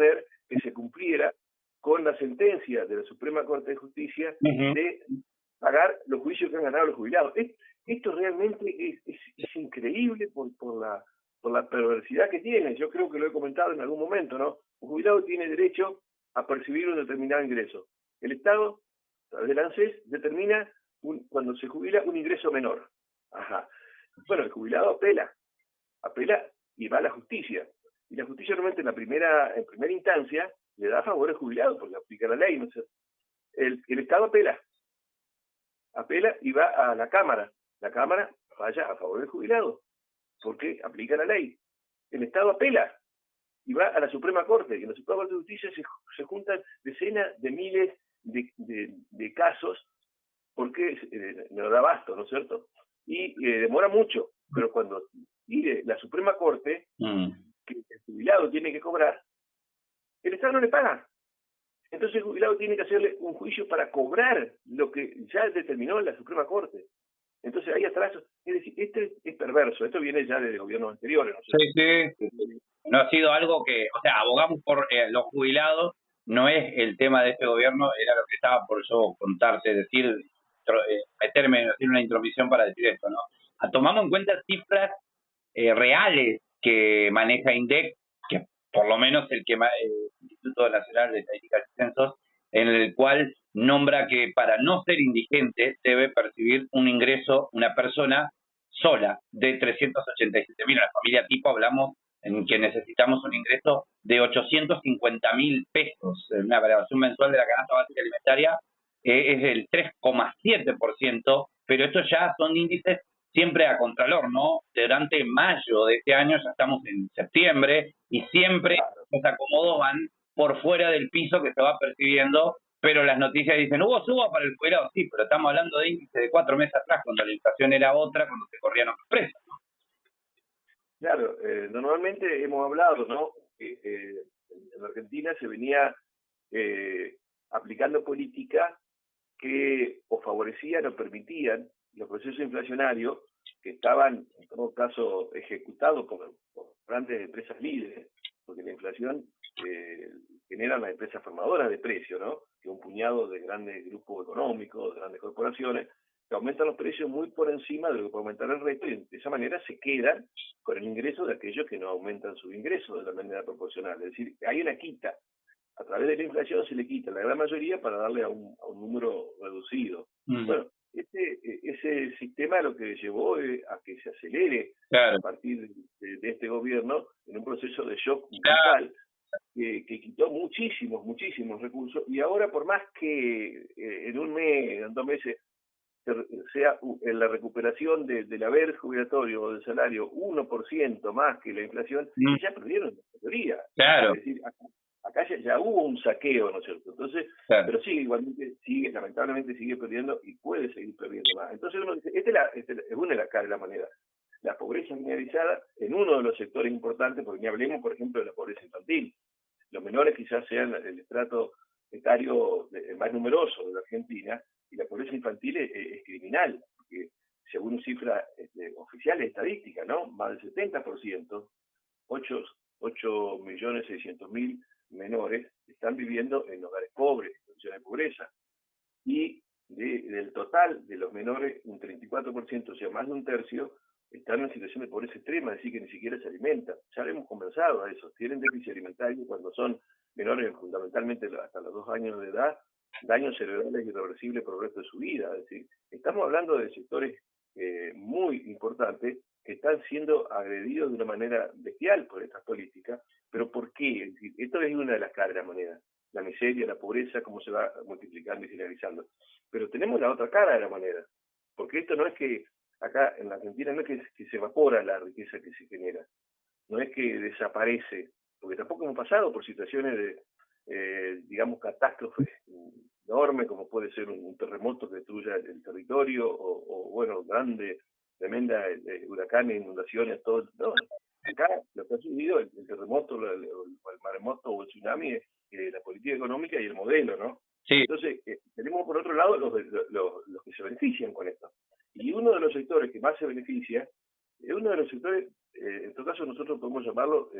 proponer que se cumpliera con la sentencia de la Suprema Corte de Justicia de pagar los juicios que han ganado los jubilados. Esto realmente es increíble por la perversidad que tiene. Yo creo que lo he comentado en algún momento, ¿no? Un jubilado tiene derecho a percibir un determinado ingreso. El Estado, a través del ANSES, determina cuando se jubila un ingreso menor. Ajá. Bueno, el jubilado apela y va a la justicia. Y la justicia normalmente en primera instancia le da a favor al jubilado porque aplica la ley, ¿no es cierto? El Estado apela y va a la Cámara. La Cámara falla a favor del jubilado porque aplica la ley. El Estado apela y va a la Suprema Corte. Y en la Suprema Corte de Justicia se juntan decenas de miles de casos porque no da abasto, ¿no es cierto? Y demora mucho, pero cuando pide la Suprema Corte que el jubilado tiene que cobrar, el Estado no le paga. Entonces el jubilado tiene que hacerle un juicio para cobrar lo que ya determinó la Suprema Corte. Entonces hay atrasos. Es decir, esto es perverso. Esto viene ya de gobiernos anteriores, ¿no? Sí. No ha sido algo que, o sea, abogamos por los jubilados, no es el tema de este gobierno, era lo que estaba por yo contarte, decir, meterme, hacer una intromisión para decir esto, ¿no? Tomamos en cuenta cifras reales que maneja INDEC, que por lo menos el Instituto Nacional de Estadísticas y Censos, en el cual nombra que para no ser indigente debe percibir un ingreso una persona sola de 387.000. En la familia tipo hablamos en que necesitamos un ingreso de 850.000 pesos. Una variación mensual de la canasta básica alimentaria es del 3,7%, pero estos ya son índices siempre a contralor, ¿no? Durante mayo de este año, ya estamos en septiembre, y siempre los acomodos van por fuera del piso que se va percibiendo, pero las noticias dicen, hubo suba para el jubilado, sí, pero estamos hablando de índices de 4 meses atrás, cuando la inflación era otra, cuando se corrían otros precios, ¿no? Claro, normalmente hemos hablado, ¿no? En Argentina se venía aplicando políticas que o favorecían o permitían los procesos inflacionarios que estaban, en todo caso, ejecutados por grandes empresas líderes, porque la inflación genera las empresas formadoras de precios, ¿no? Que un puñado de grandes grupos económicos, de grandes corporaciones, que aumentan los precios muy por encima de lo que puede aumentar el resto, y de esa manera se quedan con el ingreso de aquellos que no aumentan sus ingresos de la manera proporcional. Es decir, hay una quita. A través de la inflación se le quita la gran mayoría para darle a un número reducido. Bueno, ese sistema lo que llevó a que se acelere a partir de este gobierno en un proceso de shock brutal que quitó muchísimos recursos, y ahora por más que en un mes, en 2 meses, sea la recuperación del haber jubilatorio o del salario 1% más que la inflación, ya perdieron la mayoría. Claro. Es decir, acá ya hubo un saqueo, ¿no es cierto? Entonces, pero igualmente lamentablemente sigue perdiendo y puede seguir perdiendo más. Entonces uno dice, es una de las caras de la moneda. La pobreza generalizada en uno de los sectores importantes, porque ni hablemos, por ejemplo, de la pobreza infantil. Los menores quizás sean el estrato etario más numeroso de la Argentina, y la pobreza infantil es criminal, porque según cifras oficiales estadísticas, ¿no? Más del 70%, 8.600.000 menores están viviendo en hogares pobres, en situaciones de pobreza. Y del total de los menores, un 34%, o sea, más de un tercio, están en situación de pobreza extrema, es decir, que ni siquiera se alimentan. Ya hemos conversado a eso. Tienen déficit alimentario cuando son menores, fundamentalmente hasta los 2 años de edad, daños cerebrales irreversibles por el resto de su vida. Es decir, estamos hablando de sectores muy importantes que están siendo agredidos de una manera bestial por estas políticas. ¿Pero por qué? Es decir, esto es una de las caras de la moneda. La miseria, la pobreza, cómo se va multiplicando y generalizando. Pero tenemos la otra cara de la moneda. Porque esto no es que acá en la Argentina no es que se evapora la riqueza que se genera. No es que desaparece. Porque tampoco hemos pasado por situaciones de, digamos, catástrofes enormes, como puede ser un terremoto que destruya el territorio, o bueno, tremenda huracanes, inundaciones, todo. No, acá lo que ha sucedido, el terremoto, el maremoto o el tsunami, es la política económica y el modelo, ¿no? Sí. Entonces, tenemos por otro lado los que se benefician con esto. Y uno de los sectores que más se beneficia es uno de los sectores, en todo caso nosotros podemos llamarlo,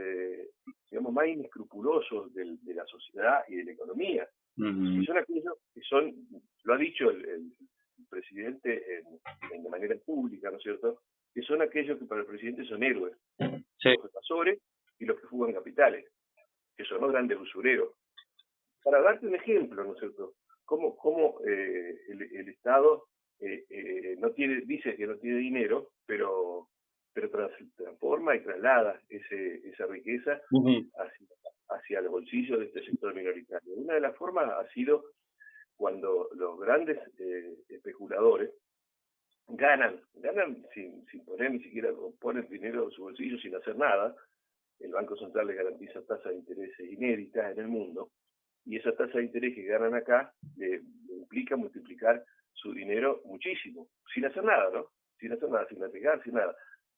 digamos, más inescrupulosos de la sociedad y de la economía. Y son aquellos que son, lo ha dicho el presidente de manera pública, ¿no es cierto?, que son aquellos que para el presidente son héroes, Sí. los evasores y los que fugan capitales, que son los grandes usureros. Para darte un ejemplo, ¿no es cierto?, cómo el Estado dice que no tiene dinero, pero transforma y traslada esa riqueza hacia los bolsillos de este sector minoritario. Una de las formas ha sido cuando los grandes especuladores ganan sin poner ni siquiera, ponen dinero en su bolsillo sin hacer nada. El Banco Central les garantiza tasas de intereses inéditas en el mundo, y esa tasa de interés que ganan acá le implica multiplicar su dinero muchísimo, sin hacer nada, ¿no? Sin hacer nada, sin arriesgar, sin nada.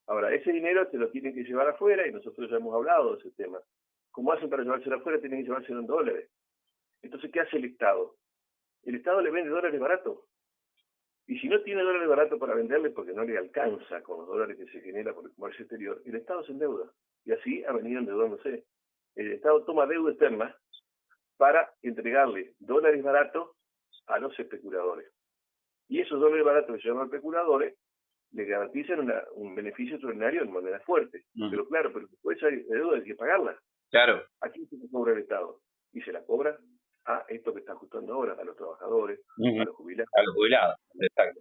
Ahora, ese dinero te lo tienen que llevar afuera, y nosotros ya hemos hablado de ese tema. ¿Cómo hacen para llevárselo afuera? Tienen que llevárselo en dólares. Entonces, ¿qué hace el Estado? El Estado le vende dólares baratos. Y si no tiene dólares baratos para venderle porque no le alcanza con los dólares que se genera por el comercio exterior, el Estado se endeuda. Y así ha venido endeudándose. El Estado toma deuda externa para entregarle dólares baratos a los especuladores. Y esos dólares baratos que se llaman especuladores le garantizan un beneficio extraordinario en moneda fuerte. Pero claro, pero después hay deuda, hay que pagarla. Claro. ¿A quién se cobra el Estado? Y se la cobra a esto que está ajustando ahora, a los trabajadores, a los jubilados. A los jubilados, exacto.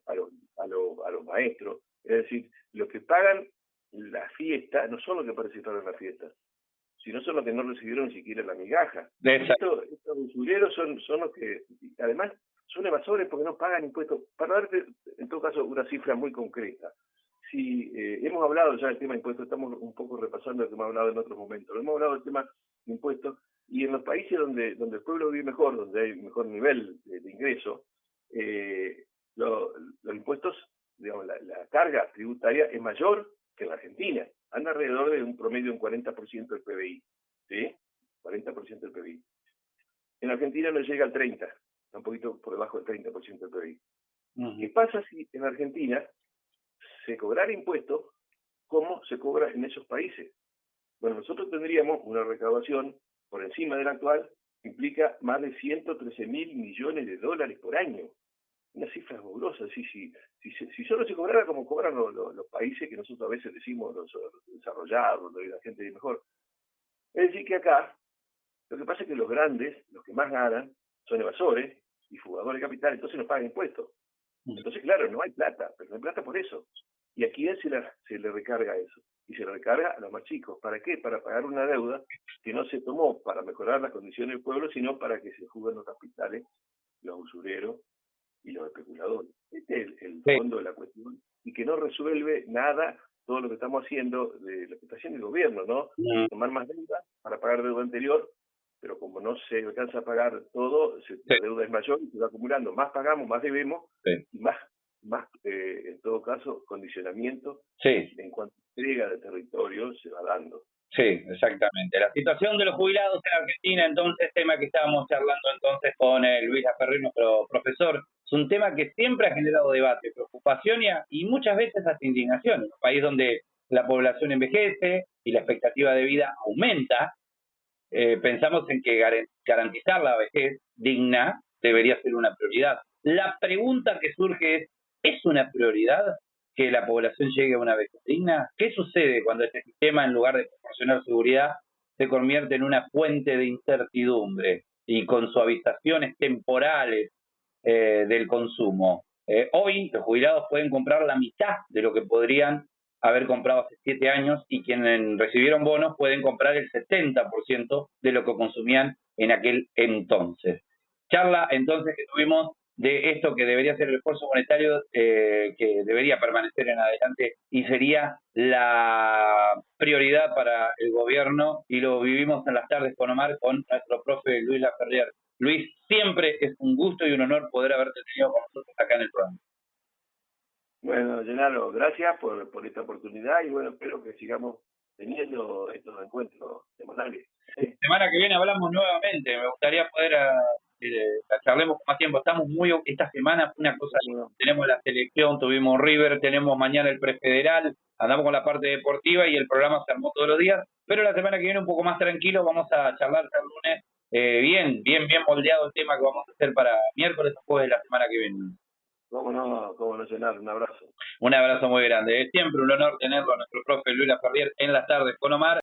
A los maestros. Es decir, los que pagan la fiesta no son los que participaron en la fiesta, sino son los que no recibieron ni siquiera la migaja. Estos usureros son los que, además, son evasores porque no pagan impuestos. Para darte, en todo caso, una cifra muy concreta. Si hemos hablado ya del tema de impuestos, estamos un poco repasando lo que hemos hablado en otros momentos. Hemos hablado del tema de impuestos, y en los países donde el pueblo vive mejor, donde hay mejor nivel de ingreso, los impuestos, digamos, la carga tributaria es mayor que en la Argentina. Anda alrededor de un promedio de un 40% del PBI. ¿Sí? 40% del PBI. En Argentina no llega al 30%, está un poquito por debajo del 30% del PBI. ¿Qué pasa si en Argentina se cobrara impuestos como se cobra en esos países? Bueno, nosotros tendríamos una recaudación por encima de la actual, que implica más de 113.000 millones de dólares por año. Una cifra fabulosa. Si solo se cobrara como cobran los países que nosotros a veces decimos los desarrollados, donde la gente vive mejor. Es decir, que acá, lo que pasa es que los grandes, los que más ganan, son evasores y fugadores de capital, entonces no pagan impuestos. Entonces, claro, no hay plata, pero no hay plata por eso. ¿Y a quién se le recarga eso? Y se le recarga a los más chicos. ¿Para qué? Para pagar una deuda que no se tomó para mejorar las condiciones del pueblo, sino para que se fuguen los capitales, los usureros y los especuladores. Este es el fondo de la cuestión, y que no resuelve nada todo lo que estamos haciendo, de lo que está haciendo el gobierno, ¿no? Tomar más deuda para pagar deuda anterior, pero como no se alcanza a pagar todo, la deuda es mayor y se va acumulando. Más pagamos, más debemos, y más en todo caso, condicionamiento en cuanto a entrega de territorio se va dando. Sí, exactamente. La situación de los jubilados en Argentina, entonces, tema que estábamos charlando entonces con Luis Laferrier, nuestro profesor, es un tema que siempre ha generado debate, preocupación y muchas veces hasta indignación. En un país donde la población envejece y la expectativa de vida aumenta, pensamos en que garantizar la vejez digna debería ser una prioridad. La pregunta que surge ¿es una prioridad que la población llegue a una vejez digna? ¿Qué sucede cuando este sistema, en lugar de proporcionar seguridad, se convierte en una fuente de incertidumbre y con suavizaciones temporales del consumo? Hoy los jubilados pueden comprar la mitad de lo que podrían haber comprado hace 7 años, y quienes recibieron bonos pueden comprar el 70% de lo que consumían en aquel entonces. Charla entonces que tuvimos de esto que debería ser el esfuerzo monetario que debería permanecer en adelante y sería la prioridad para el gobierno, y lo vivimos en las tardes con Omar, con nuestro profe Luis Laferrier. Luis, siempre es un gusto y un honor poder haberte tenido con nosotros acá en el programa. Bueno, Gennaro, gracias por esta oportunidad, y bueno, espero que sigamos teniendo estos encuentros semanales. Semana que viene hablamos nuevamente. Me gustaría poder la charlemos con más tiempo. Estamos esta semana fue una cosa, tenemos la selección, tuvimos River, tenemos mañana el prefederal, andamos con la parte deportiva y el programa se armó todos los días, pero la semana que viene un poco más tranquilo, vamos a charlar el lunes, bien moldeado el tema que vamos a hacer para miércoles o jueves de la semana que viene. Cómo no, Llenar, un abrazo. Un abrazo muy grande. Es siempre un honor tenerlo a nuestro profe Luis Laferrier en las tardes con Omar.